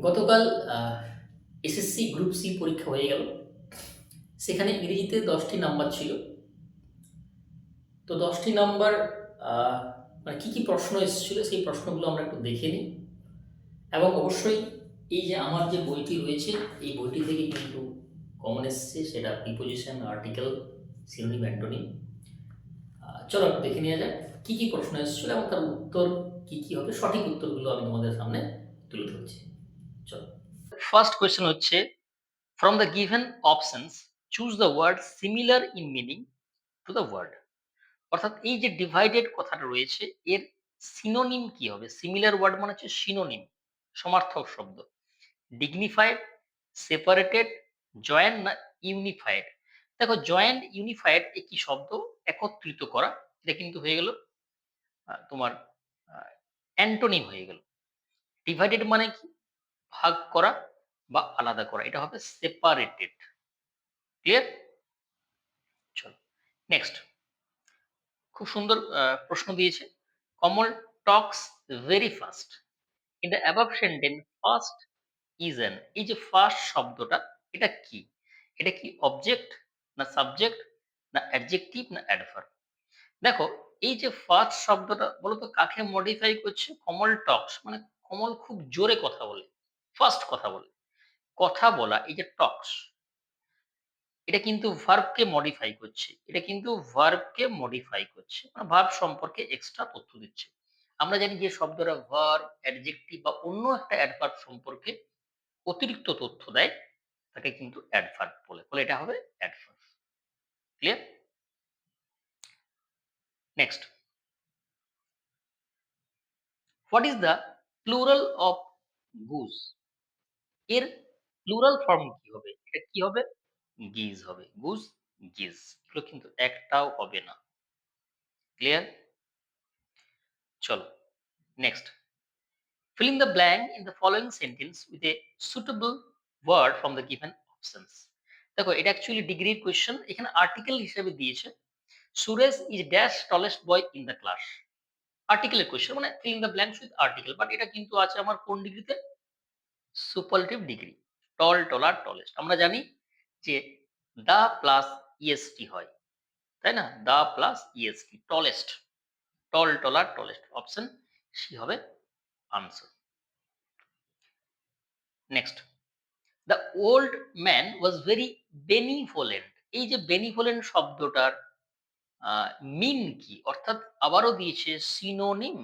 গতকাল SSC group C পরীক্ষা হয়ে গেল। সেখানে ইংরেজিতে 10টি নাম্বার ছিল। তো 10টি নাম্বার আহ, মানে কি কি প্রশ্ন এসেছিল সেই প্রশ্নগুলো আমরা একটু দেখে নিই। এবং অবশ্যই এই যে আমার যে বইটি রয়েছে এই বইটি থেকে কিন্তু কমন এসেছে, সেটা প্রিপোজিশন, আর্টিকেল, সিনোনিম, অ্যান্টোনিম। চলো একটু দেখে নেওয়া যাক কি কি প্রশ্ন এসেছিল এবং তার উত্তর কি কি হবে। সঠিক উত্তরগুলো আমি তোমাদের সামনে তুলে ধরছি। চলো, ফার্স্ট কোয়েশ্চেন হচ্ছে, from the given options choose the word similar in meaning to the word। অর্থাৎ এই যে ডিভাইডেড কথাটা রয়েছে এর সিনোনিম কি হবে। সিমিলার ওয়ার্ড মানে হচ্ছে সিনোনিম, সমার্থক শব্দ। ডিগনিফাইড, সেপারেটেড, জয়েন্ট না ইউনিফাইড। দেখো, জয়েন্ট ইউনিফাইড একই শব্দ, একত্রিত করা, এটা কিন্তু হয়ে গেল তোমার অ্যান্টোনিম হয়ে গেল। ডিভাইডেড মানে কি, ভাগ করা বা আলাদা করা, এটা হবে সেপারেটেড। ক্লিয়ার? চলো নেক্সট। খুব সুন্দর প্রশ্ন দিয়েছে। Kamal talks very fast. In the above sentence first is an, এই যে ফার্স্ট শব্দটা এটা কি? এটা কি অবজেক্ট, না সাবজেক্ট, না অ্যাডজেক্টিভ, না অ্যাডভার্ব? দেখো, এই যে ফার্স্ট শব্দটা বলতো কাকে মডিফাই করছে? কমল টক্স মানে কমল খুব জোরে কথা বলে, ফাস্ট কথা বলে। কথা বলা, এই যে টক্স, এটা কিন্তু ভার্বকে মডিফাই করছে। এটা কিন্তু ভার্বকে মডিফাই করছে, মানে ভার্ব সম্পর্কে এক্সট্রা তথ্য দিচ্ছে। আমরা জানি যে শব্দটা ভার্ব, অ্যাডজেক্টিভ বা অন্য একটা অ্যাডভার্ব সম্পর্কে অতিরিক্ত তথ্য দেয় তাকে কিন্তু অ্যাডভার্ব বলে। ফলে এটা হবে adverb. Clear? Next, what is the plural of goose? এর প্লুরাল ফর্ম কি হবে? এটা কি হবে? গিজ হবে। গুজ, গিজ, এগুলো কিন্তু একটাও হবে না। ক্লিয়ার? চলো next. Fill in the blank in the following sentence with a suitable word from the given options। দেখো, এটা অ্যাকচুয়ালি ডিগ্রির কোয়েশ্চেন। এখানে আর্টিকেল হিসেবে দিয়েছে Suresh is dash tallest boy in the class. আর্টিকেলের কোয়েশ্চেন মানে fill in the blanks with article, but এটা কিন্তু আছে আমার কোন ডিগ্রিতে? Superlative degree. Tall, taller, tallest. আমরা জানি যে দা প্লাস ইএসটি হয়, তাই না? The plus EST, tallest. Tall, taller, tallest, option C হবে answer. Next, the old man was very benevolent. এই যে বেনিভোলেন্ট শব্দটার মিন কি? অর্থাৎ আবারও দিয়েছে সিনোনিম।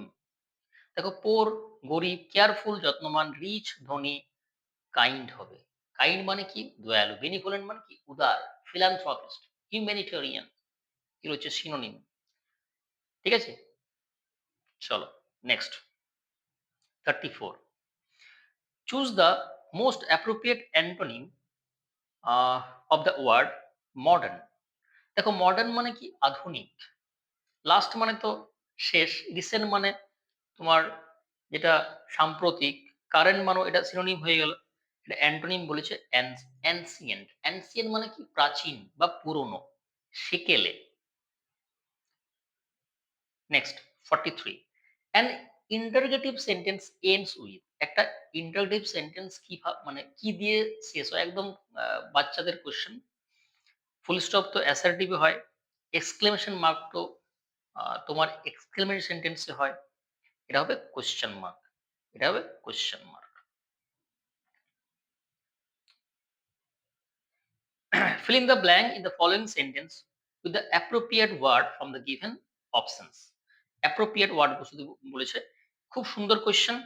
দেখো, পোর গরিব, কেয়ারফুল যত্নবান, রিচ ধনী, কাইন্ড হবে। কাইন্ড মানে কি? দয়ালু। বেনিভোলেন্ট মানে কি? উদার। ফিলান্থ্রপিস্ট, হিউম্যানিটেরিয়ান, এগুলো হচ্ছে সিনোনিম। ঠিক আছে? চলো next. 34, choose the most appropriate antonym of the word modern. দেখো, মডার্ন মানে কি? আধুনিক। লাস্ট মানে তো শেষ। রিসেন্ট মানে তোমার যেটা সাম্প্রতিক। কারেন্ট মানেও এটা সিনোনিম হয়ে গেল। এটা অ্যান্টোনিম বলেছে অ্যানসিয়েন্ট। অ্যানসিয়েন্ট মানে কি? প্রাচীন বা পুরনো, সেকেলে। Next 43, an interrogative sentence ends with. একটা ইন্টারোগেটিভ সেন্টেন্স কি মানে কি দিয়ে শেষ হয়? একদম বাচ্চাদের কোশ্চেন। ফুল স্টপ তো অ্যাসার্টিভে হয়, এক্সক্লেমেশন মার্ক তো তোমার এক্সক্লেমেটরি সেন্টেন্সে হয়। এটা হবে কোয়েশ্চেন মার্ক। এটা হবে question mark. Fill in the blank in the following sentence with the appropriate word from the given options। appropriate word শুধু বলেছে। খুব সুন্দর question.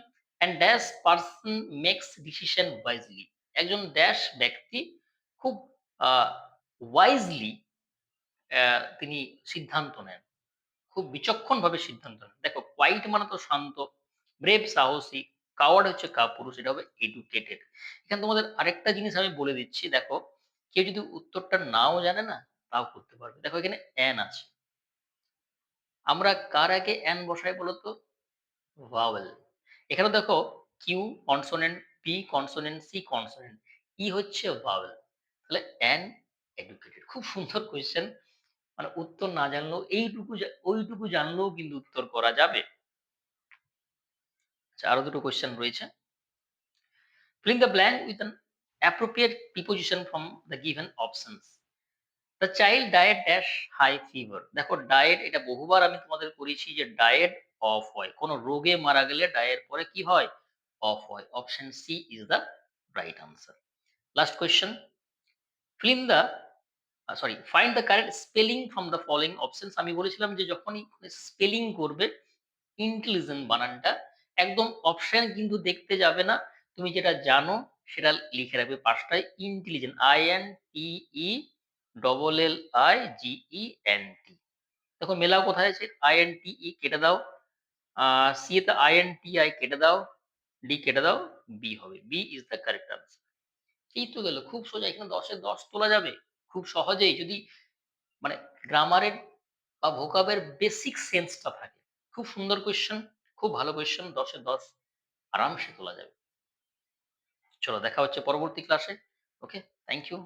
and dash person makes decision wisely। একজন ড্যাশ ব্যক্তি খুব ওয়াইজলি তিনি সিদ্ধান্ত নেন, খুব বিচক্ষণভাবে সিদ্ধান্ত নেন। দেখো, কোয়াইট মানে তো শান্ত, ব্রেভ সাহসী, কাওয়ার্ড হচ্ছে কাপুরুষ, এটা হবে এডুকেটেড। এখানে তোমাদের আরেকটা জিনিস আমি বলে দিচ্ছি। দেখো, কেউ যদি উত্তরটা নাও জানে না তাও করতে পারবে। দেখো, এখানে অ্যান আছে। আমরা কার আগে অ্যান বসাই বলতো? ভাওয়েল। এখানে দেখো, Q consonant, P consonant, C consonant, E হচ্ছে ভাওয়েল। তাহলে অ্যান এডুকেটেড। খুব সুন্দর কোয়েশ্চেন। মানে উত্তর না জানলেও এইটুকু ওইটুকু জানলেও কিন্তু উত্তর করা যাবে। আচ্ছা, আরো দুটো কোয়েশ্চেন রয়েছে। Fill in the blank with an appropriate preposition from the given options. The child died dash high fever. দেখো ডায়েট এটা বহুবার আমি তোমাদের করেছি যে ডায়েট অফ হয়। কোনো রোগে মারা গেলে ডায়ের পরে কি হয়? অফ হয়। Option C is the right answer. Last question. Fill in the find the correct spelling from the following options. আমি বলেছিলাম যে যখনই স্পেলিং করবে ইন্টেলিজেন্ট বানানটা একদম অপশন কিন্তু দেখতে যাবে না। তুমি যেটা জানো সেটা লিখে রাখবে পাশটায় ইন্টেলিজেন্ট INTELLIGENT। দেখো মেলাও কোথায় আছে? INTE কেটে দাও, সি তে INTI কেটে দাও, ডি কেটে দাও, বি হবে। B is the correct answer. এই তো গেল, খুব সোজা। এখানে 10 এ 10 তোলা যাবে খুব সহজেই যদি মানে গ্রামারের বা ভোকাবের বেসিক সেন্সটা থাকে। খুব সুন্দর কোয়েশ্চেন, খুব ভালো কোয়েশ্চেন, 10 এ 10 আরামসে তোলা যাবে। চলো দেখা হচ্ছে পরবর্তী ক্লাসে। ওকে, থ্যাংক ইউ।